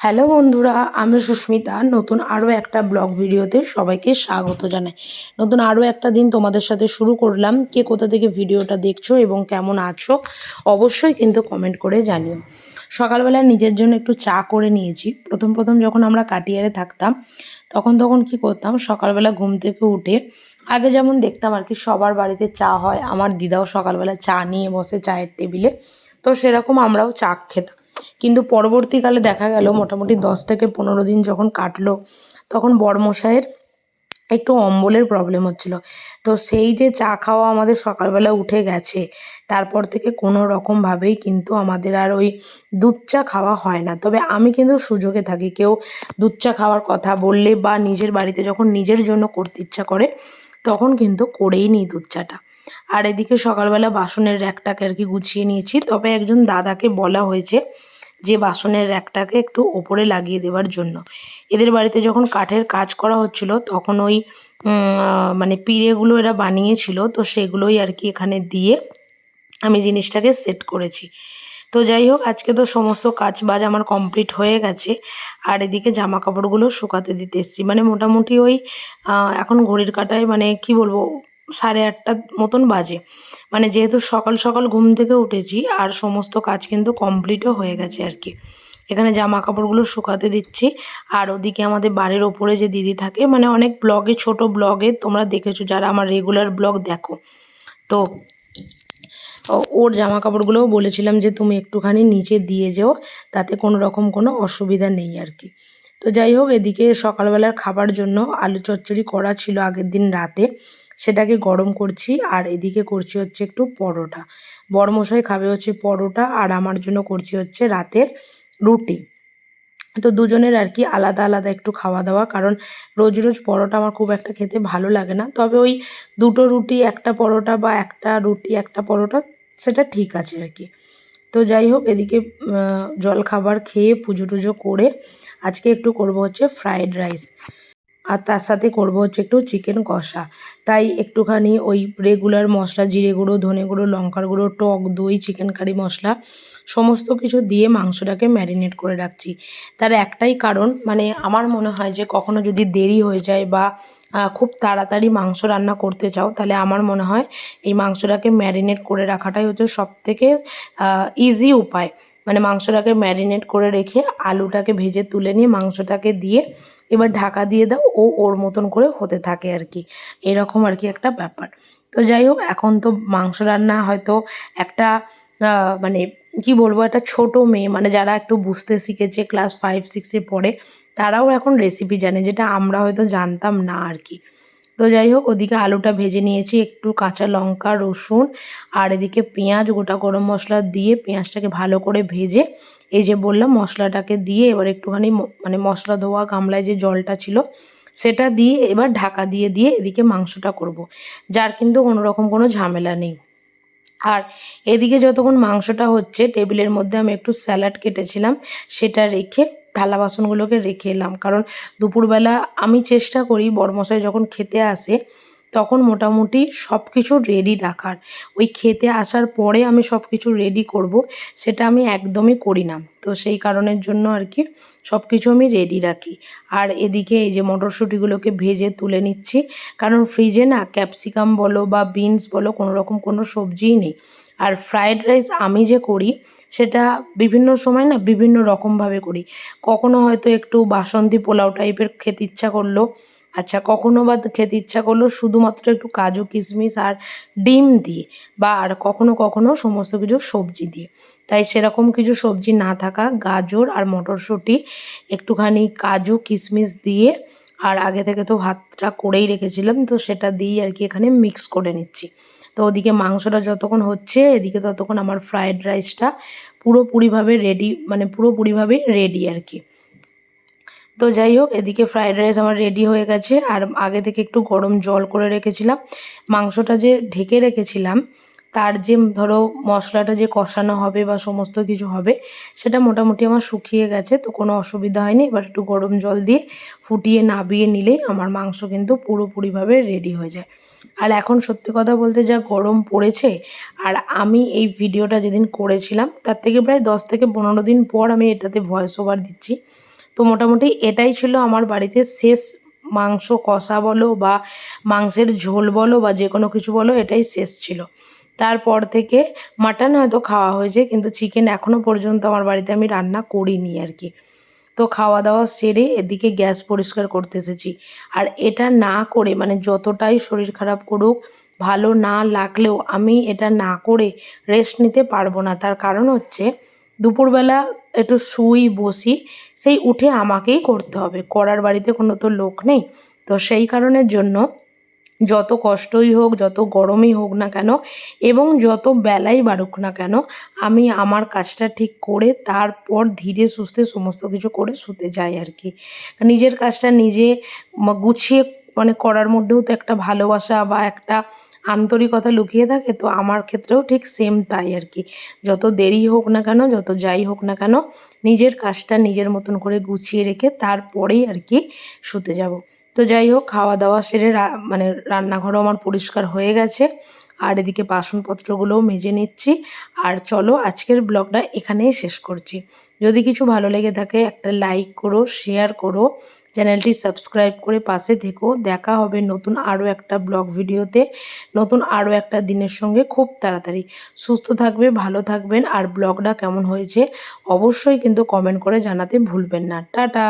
Hello বন্ধুরা, আমি সুস্মিতা। নতুন আরও একটা ব্লগ ভিডিওতে সবাইকে স্বাগত জানাই। নতুন আরও একটা দিন তোমাদের সাথে শুরু করলাম। কে কোথা থেকে ভিডিওটা দেখছো এবং কেমন আছো অবশ্যই কিন্তু কমেন্ট করে জানিও। সকালবেলা নিজের জন্য একটু চা করে নিয়েছি। প্রথম যখন আমরা কাটিয়ারে থাকতাম তখন কি করতাম, সকালবেলা ঘুম থেকে উঠে আগে যেমন দেখতাম আর কি সবার বাড়িতে চা হয়, আমার দিদাও সকালবেলা চা নিয়ে বসে চায়ের টেবিলে, তো সেরকম আমরাও চা খেতাম। কিন্তু পরবর্তীকালে দেখা গেল মোটামুটি 10 থেকে 15 দিন যখন কাটলো তখন বড়মশাইয়ের একটু অম্বলের প্রবলেম হচ্ছিল। তো সেই যে চা খাওয়া আমাদের সকালবেলা উঠে গেছে, তারপর থেকে কোনো রকমভাবেই কিন্তু আমাদের আর ওই দুধ চা খাওয়া হয় না। তবে আমি কিন্তু সুযোগে থাকি, কেউ দুধ চা খাওয়ার কথা বললে বা নিজের বাড়িতে যখন নিজের জন্য করতে ইচ্ছা করে তখন কিন্তু করেই নিই দুধ চাটা। আর এদিকে সকালবেলা বাসনের র্যাকটাকে আর কি গুছিয়ে নিয়েছি। তবে একজন দাদাকে বলা হয়েছে যে বাসনের র্যাকটাকে একটু ওপরে লাগিয়ে দেওয়ার জন্য। এদের বাড়িতে যখন কাঠের কাজ করা হচ্ছিল তখন ওই মানে পিঁড়েগুলো এরা বানিয়েছিল, তো সেগুলোই আর কি এখানে দিয়ে আমি জিনিসটাকে সেট করেছি। তো যাই হোক, আজকে তো সমস্ত কাজ বাজ আমার কমপ্লিট হয়ে গেছে। আর এদিকে জামা কাপড়গুলো শুকাতে দিতে এসেছি, মানে মোটামুটি ওই এখন ঘড়ির কাঁটায় মানে কি বলবো 8:30 মতন বাজে। মানে যেহেতু সকাল সকাল ঘুম থেকে উঠেছি আর সমস্ত কাজ কিন্তু কমপ্লিটও হয়ে গেছে আর কি। এখানে জামা কাপড়গুলো শুকাতে দিচ্ছি। আর ওদিকে আমাদের বাড়ির ওপরে যে দিদি থাকে, মানে অনেক ব্লগে, ছোট ব্লগে তোমরা দেখেছো যারা আমার রেগুলার ব্লগ দেখো, তো ওর জামা কাপড়গুলোও বলেছিলাম যে তুমি একটুখানি নিচে দিয়ে যেও, তাতে কোনো রকম কোনো অসুবিধা নেই আর কি। তো যাই হোক, এদিকে সকালবেলার খাবার জন্য আলু চচ্চড়ি করা ছিল আগের দিন রাতে, সেটাকে গরম করছি। আর এদিকে করছি হচ্ছে একটু পরোটা। বড়মশাই খাবে হচ্ছে পরোটা আর আমার জন্য করছি হচ্ছে রাতের রুটি। তো দুজনের আর কি আলাদা আলাদা একটু খাওয়া দাওয়া, কারণ রোজ রোজ পরোটা আমার খুব একটা খেতে ভালো লাগে না। তবে ওই দুটো রুটি একটা পরোটা বা একটা রুটি একটা পরোটা সেটা ঠিক আছে আর কি। তো যাই হোক, এদিকে জলখাবার খেয়ে পুজো টুজো করে আজকে একটু করব হচ্ছে ফ্রায়েড রাইস, আর তার সাথে করব হচ্ছে একটু চিকেন কষা। তাই একটুখানি ওই রেগুলার মশলা, জিরে গুঁড়ো, ধনে গুঁড়ো, লঙ্কার গুঁড়ো, টক দই, চিকেন কারি মশলা সমস্ত কিছু দিয়ে মাংসটাকে ম্যারিনেট করে রাখছি। তার একটাই কারণ, মানে আমার মনে হয় যে কখনো যদি দেরি হয়ে যায় বা খুব তাড়াতাড়ি মাংস রান্না করতে চাও, তাহলে আমার মনে হয় এই মাংসটাকে ম্যারিনেট করে রাখাটাই হচ্ছে সবথেকে ইজি উপায়। মানে মাংসটাকে ম্যারিনেট করে রেখে আলুটাকে ভেজে তুলে নিয়ে মাংসটাকে দিয়ে এবার ঢাকা দিয়ে দাও, ও ওর মতন করে হতে থাকে আর কি। এরকম আর কি একটা ব্যাপার। তো যাই হোক, এখন তো মাংস রান্না হয়তো একটা মানে কি বলবো, একটা ছোট মেয়ে, মানে যারা একটু বুঝতে শিখেছে ক্লাস 5-6-এ পড়ে, তারাও এখন রেসিপি জানে, যেটা আমরা হয়তো জানতাম না আর কি। তো যাই হোক, ওদিকে আলুটা ভেজে নিয়েছি, একটু কাঁচা লঙ্কা, রসুন আর এদিকে পেঁয়াজ, গোটা গরম মশলা দিয়ে পেঁয়াজটাকে ভালো করে ভেজে এই যে বললাম মশলাটাকে দিয়ে এবার একটুখানি মানে মশলা ধোয়া গামলায় যে জলটা ছিল সেটা দিয়ে এবার ঢাকা দিয়ে দিয়ে এদিকে মাংসটা করব, যার কিন্তু কোনো রকম কোনো ঝামেলা নেই। আর এদিকে যতক্ষণ মাংসটা হচ্ছে টেবিলের মধ্যে আমি একটু স্যালাড কেটেছিলাম, সেটা রেখে থালা বাসনগুলোকে রেখে এলাম। কারণ দুপুরবেলা আমি চেষ্টা করি বড়মশাই যখন খেতে আসে তখন মোটামুটি সব কিছু রেডি রাখার। ওই খেতে আসার পরে আমি সব কিছু রেডি করব, সেটা আমি একদমই করি না। তো সেই কারণের জন্য আর কি সব কিছু আমি রেডি রাখি। আর এদিকে এই যে মটরশুঁটিগুলোকে ভেজে তুলে নিচ্ছি, কারণ ফ্রিজে না ক্যাপসিকাম বলো বা বিনস বলো কোনো রকম কোনো সবজিই নেই। আর ফ্রায়েড রাইস আমি যে করি সেটা বিভিন্ন সময় না বিভিন্ন রকমভাবে করি। কখনো হয়তো একটু বাসন্তী পোলাও টাইপের খেতে ইচ্ছা করলো, আচ্ছা কখনো বা খেতে ইচ্ছা করলো শুধুমাত্র একটু কাজু কিশমিশ আর ডিম দিয়ে, বা আর কখনো কখনো সমস্ত কিছু সবজি দিয়ে। তাই সেরকম কিছু সবজি না থাকা গাজর আর মটরশুঁটি, একটুখানি কাজু কিশমিশ দিয়ে, আর আগে থেকে তো ভাতটা করেই রেখেছিলাম, তো সেটা দিয়েই আর কি এখানে মিক্স করে নিচ্ছি। তো ওদিকে মাংসটা যতক্ষণ হচ্ছে এদিকে ততক্ষণ আমার ফ্রায়েড রাইসটা পুরোপুরিভাবে রেডি, মানে পুরোপুরিভাবে রেডি আর কি। তো যাই হোক, এদিকে ফ্রায়েড রাইস আমার রেডি হয়ে গেছে। আর আগে থেকে একটু গরম জল করে রেখেছিলাম। মাংসটা যে ঢেকে রেখেছিলাম তার যে ধরো মশলাটা যে কষানো হবে বা সমস্ত কিছু হবে সেটা মোটামুটি আমার শুকিয়ে গেছে, তো কোনো অসুবিধা হয়নি। এবার একটু গরম জল দিয়ে ফুটিয়ে নাবিয়ে নিলেই আমার মাংস কিন্তু পুরোপুরিভাবে রেডি হয়ে যায়। আর এখন সত্যি কথা বলতে যা গরম পড়েছে, আর আমি এই ভিডিওটা যেদিন করেছিলাম তার থেকে প্রায় 10 থেকে 15 দিন পর আমি এটাতে ভয়েস ওভার দিচ্ছি। তো মোটামুটি এটাই ছিল আমার বাড়িতে শেষ মাংস কষা বলো বা মাংসের ঝোল বলো বা যে কোনো কিছু বলো, এটাই শেষ ছিল। তারপর থেকে মাটন হয়তো খাওয়া হয়েছে, কিন্তু চিকেন এখনও পর্যন্ত আমার বাড়িতে আমি রান্না করিনি আর কি। তো খাওয়া দাওয়া সেরে এদিকে গ্যাস পরিষ্কার করতে এসেছি। আর এটা না করে মানে যতটাই শরীর খারাপ করুক, ভালো না লাগলেও আমি এটা না করে রেস্ট নিতে পারবো না। তার কারণ হচ্ছে দুপুরবেলা একটু শুই বসি, সেই উঠে আমাকেই করতে হবে, করার বাড়িতে কোনো তো লোক নেই। তো সেই কারণের জন্য যত কষ্টই হোক, যত গরমই হোক না কেন এবং যত বেলাই বাড়ুক না কেন, আমি আমার কাজটা ঠিক করে তারপর ধীরে সুস্থে সমস্ত কিছু করে শুতে যাই আর কি। নিজের কাজটা নিজে গুছিয়ে মানে করার মধ্যেও তো একটা ভালোবাসা বা একটা আন্তরিকতা লুকিয়ে থাকে। তো আমার ক্ষেত্রেও ঠিক সেম তাই আর কি। যত দেরি হোক না কেন, যত যাই হোক না কেন, নিজের কাজটা নিজের মতন করে গুছিয়ে রেখে তারপরেই আর কি শুতে যাব। তো যাই হোক, খাওয়া দাওয়া সেরে মানে রান্নাঘরও আমার পরিষ্কার হয়ে গেছে। আর এদিকে বাসনপত্রগুলোও মেজে নিচ্ছি। আর চলো আজকের ব্লগটা এখানেই শেষ করছি। যদি কিছু ভালো লেগে থাকে একটা লাইক করো, শেয়ার করো, চ্যানেলটি সাবস্ক্রাইব করে পাশে থেকো। দেখা হবে নতুন আরও একটা ব্লগ ভিডিওতে, নতুন আরও একটা দিনের সঙ্গে খুব তাড়াতাড়ি। সুস্থ থাকবে, ভালো থাকবেন। আর ব্লগটা কেমন হয়েছে অবশ্যই কিন্তু কমেন্ট করে জানাতে ভুলবেন না। টাটা।